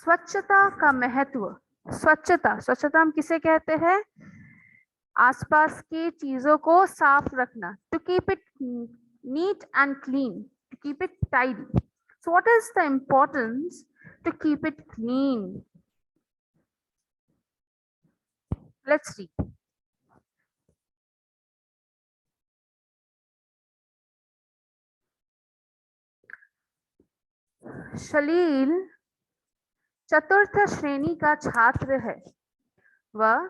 स्वच्छता का महत्व। स्वच्छता, स्वच्छता हम किसे कहते हैं? आसपास की चीजों को साफ रखना, to keep it neat and clean, to keep it tidy. So what is the importance to keep it clean? Let's see. Shaleel चतुर्थ श्रेणी का छात्र है। वह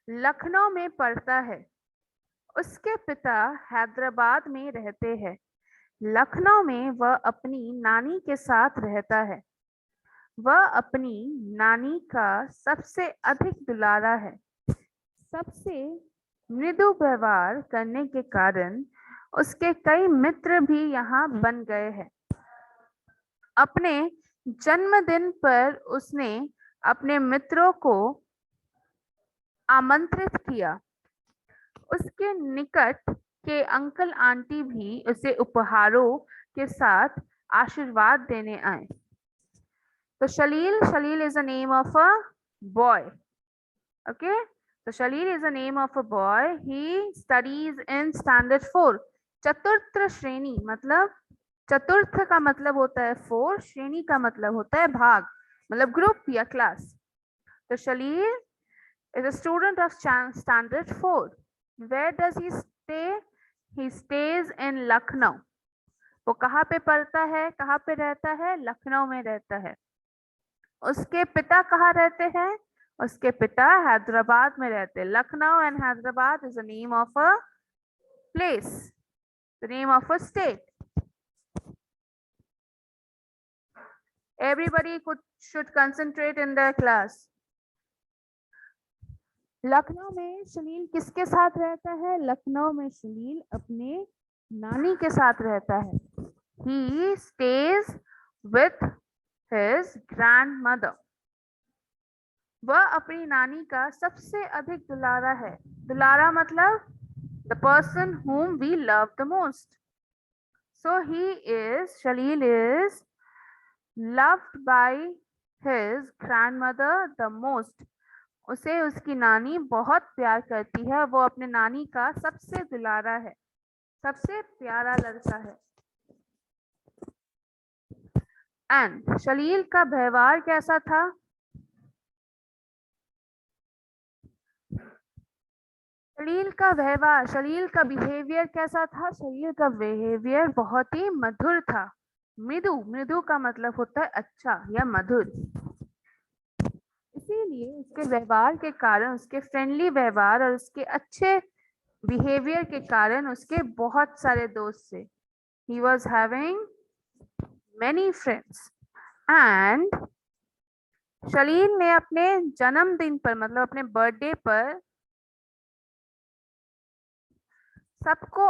लखनऊ में पढ़ता है। उसके पिता हैदराबाद में रहते हैं। लखनऊ में वह अपनी नानी के साथ रहता है। वह अपनी नानी का सबसे अधिक दुलारा है। सबसे मृदु व्यवहार करने के कारण उसके कई मित्र भी यहाँ बन गए हैं। अपने जन्मदिन पर उसने अपने मित्रों को आमंत्रित किया। उसके निकट के अंकल आंटी भी उसे उपहारों के साथ आशीर्वाद देने आए। तो Shaleel is the name of a boy. Okay, तो Shaleel is the name of a boy. He studies in standard 4. चतुर्थ श्रेणी मतलब, चतुर्थ का मतलब होता है 4, श्रेणी का मतलब होता है भाग, मतलब ग्रुप या क्लास. तो Salil is a student of standard 4. Where does he stay? He stays in Lucknow. वो कहाँ पे पढ़ता है, कहाँ पे रहता है? लखनऊ में रहता है. उसके पिता कहाँ रहते हैं? उसके पिता हैदराबाद में रहते हैं. Lucknow and Hyderabad is the name of a place, the name of a state. Everybody should concentrate in their class. Lucknow में शलील किसके साथ रहता है? लखनऊ में शलील अपने नानी के साथ रहता है. He stays with his grandmother. वह अपनी नानी का सबसे अधिक दुलारा है. दुलारा मतलब the person whom we love the most. So Shalil is loved by his grandmother the most. उसे उसकी नानी बहुत प्यार करती है. वो अपने नानी का सबसे दुलारा है, सबसे प्यारा लड़का है. एंड शलील का व्यवहार कैसा था? शलील का बिहेवियर कैसा था? शलील का बिहेवियर बहुत ही मधुर था. मृदु का मतलब होता है अच्छा या मधुर. इसीलिए उसके व्यवहार के कारण, उसके फ्रेंडली व्यवहार और उसके अच्छे बिहेवियर के कारण उसके बहुत सारे दोस्त थे. He was having many friends. And Salil ने अपने जन्मदिन पर, मतलब अपने बर्थडे पर सबको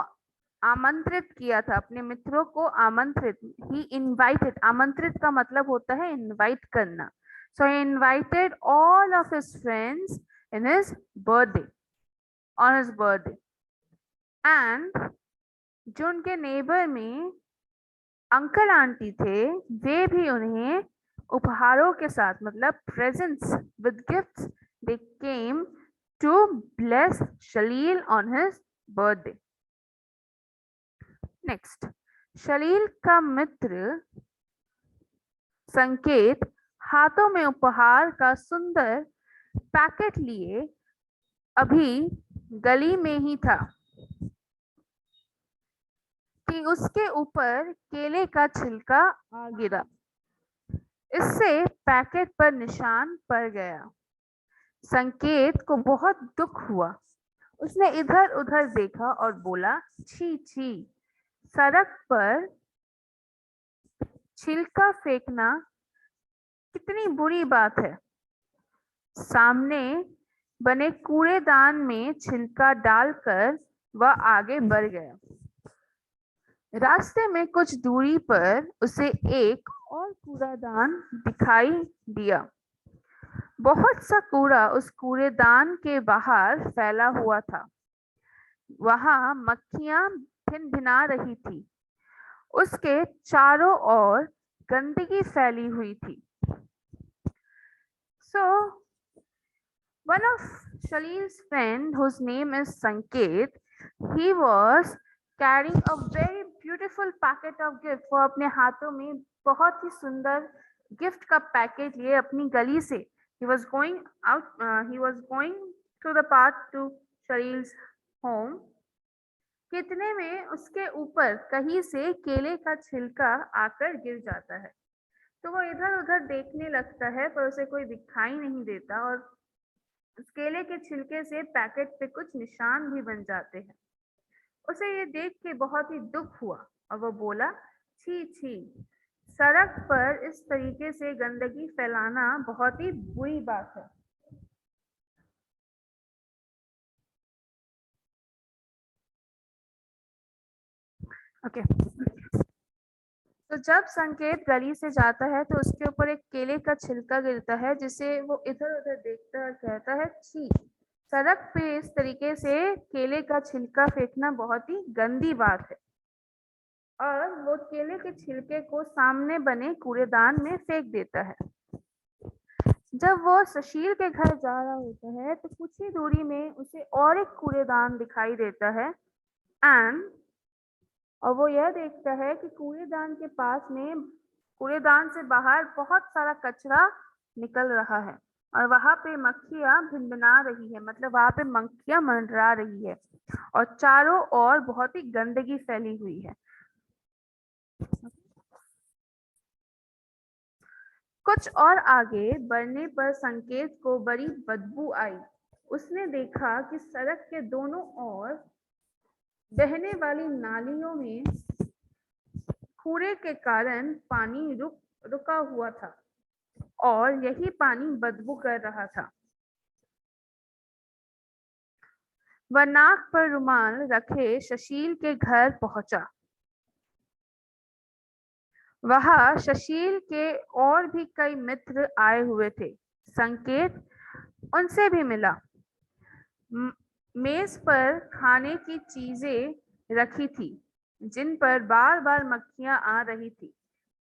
आमंत्रित किया था, अपने मित्रों को आमंत्रित. He invited. आमंत्रित का मतलब होता है इनवाइट करना. So he invited all of his friends in his birthday, on his birthday. And जो उनके नेबर में अंकल आंटी थे, वे भी उन्हें उपहारों के साथ, मतलब presents with gifts, they came to bless Shaleel on his birthday. Next, Shaleel का मित्र संकेत हाथों में उपहार का सुंदर पैकेट लिए अभी गली में ही था कि उसके ऊपर केले का छिलका आ गिरा. इससे पैकेट पर निशान पड़ गया. संकेत को बहुत दुख हुआ. उसने इधर उधर देखा और बोला, छी छी, सड़क पर छिलका फेंकना कितनी बुरी बात है. सामने बने कूड़ेदान में छिलका डालकर वह आगे बढ़ गया. रास्ते में कुछ दूरी पर उसे एक और कूड़ेदान दिखाई दिया. बहुत सा कूड़ा उस कूड़ेदान के बाहर फैला हुआ था. वहां मक्खियां भिनभिना रही थी. उसके चारों ओर गंदगी फैली हुई थी. So one of Shalil's friend, whose name is Sanket, he was carrying a very beautiful packet of gift. वो अपने हाथों में बहुत ही सुंदर गिफ्ट का पैकेट लिए अपनी गली से he was going out he was going to the path to Shalil's home. कितने में उसके ऊपर कहीं से केले का छिलका आकर गिर जाता है, तो वो इधर उधर देखने लगता है पर उसे कोई दिखाई नहीं देता और उस केले के छिलके से पैकेट पे कुछ निशान भी बन जाते हैं। उसे ये देख के बहुत ही दुख हुआ और वो बोला, छी छी, सड़क पर इस तरीके से गंदगी फैलाना बहुत ही बुरी बात है। ओके तो जब संकेत गली से जाता है तो उसके ऊपर एक केले का छिलका गिरता है, जिसे वो इधर उधर देखता है और कहता है, छी, सड़क पे इस तरीके से केले का छिलका फेंकना बहुत ही गंदी बात है। और वो केले के छिलके को सामने बने कूड़ेदान में फेंक देता है। जब वो सुशील के घर जा रहा होता है तो कुछ ही दूरी में उसे और एक कूड़ेदान दिखाई देता है एंड और वो यह देखता है कि कूड़ेदान के पास में कूड़ेदान से बाहर बहुत सारा कचरा निकल रहा है और वहां पे मक्खियां भिनभिना रही है, मतलब वहां पे मक्खियां मंडरा रही है और चारों ओर बहुत ही गंदगी फैली हुई है। कुछ और आगे बढ़ने पर संकेत को बड़ी बदबू आई। उसने देखा कि सड़क के दोनों ओर बहने वाली नालियों में कूड़े के कारण पानी रुका हुआ था और यही पानी बदबू कर रहा था। वह नाक पर रुमाल रखे सुशील के घर पहुंचा। वहां सुशील के और भी कई मित्र आए हुए थे। संकेत उनसे भी मिला। मेज पर खाने की चीजें रखी थी जिन पर बार बार मक्खियां आ रही थी।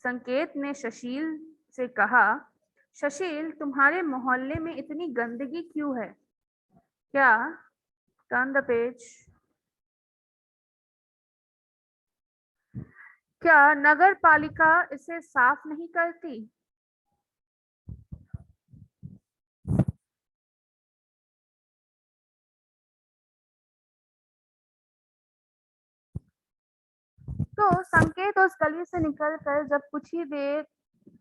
संकेत ने सुशील से कहा, सुशील, तुम्हारे मोहल्ले में इतनी गंदगी क्यों है? क्या टर्न द पेज क्या नगर पालिका इसे साफ नहीं करती? तो संकेत उस गली से निकलकर जब कुछ ही देर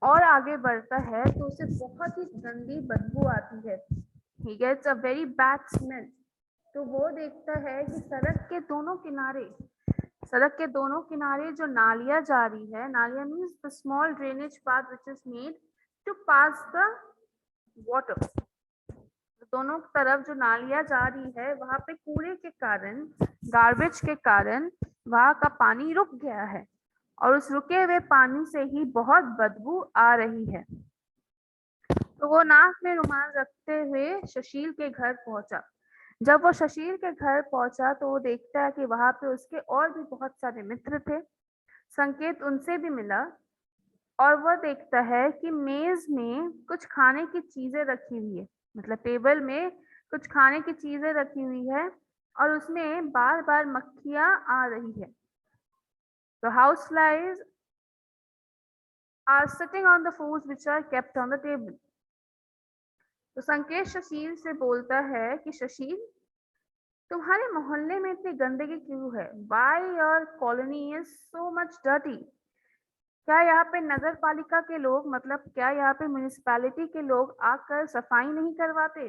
और आगे बढ़ता है तो उसे बहुत ही गंदी बदबू आती है। He gets a very bad smell. तो वो देखता है कि सड़क के दोनों किनारे जो नालियां जा रही है, नालियां means the small drainage path which is made to pass the water. दोनों तरफ जो नालियां जा रही है वहां पे कूड़े के कारण, गार्बेज के कारण वहां का पानी रुक गया है और उस रुके हुए पानी से ही बहुत बदबू आ रही है। तो वो नाक में रुमाल रखते हुए सुशील के घर पहुंचा। जब वो सुशील के घर पहुंचा तो वो देखता है कि वहां पे उसके और भी बहुत सारे मित्र थे। संकेत उनसे भी मिला और वह देखता है कि मेज में कुछ खाने की चीजें रखी हुई है, मतलब टेबल में कुछ खाने की चीजें रखी हुई है और उसमें बार बार मक्खियां आ रही है। The houseflies are sitting on the foods which are kept on the table. तो संकेत सुशील से बोलता है कि सुशील, तुम्हारे मोहल्ले में इतनी गंदगी क्यों है? Why your colony is so much dirty? क्या यहाँ पे नगर पालिका के लोग, मतलब क्या यहाँ पे म्यूनिसिपैलिटी के लोग आकर सफाई नहीं करवाते?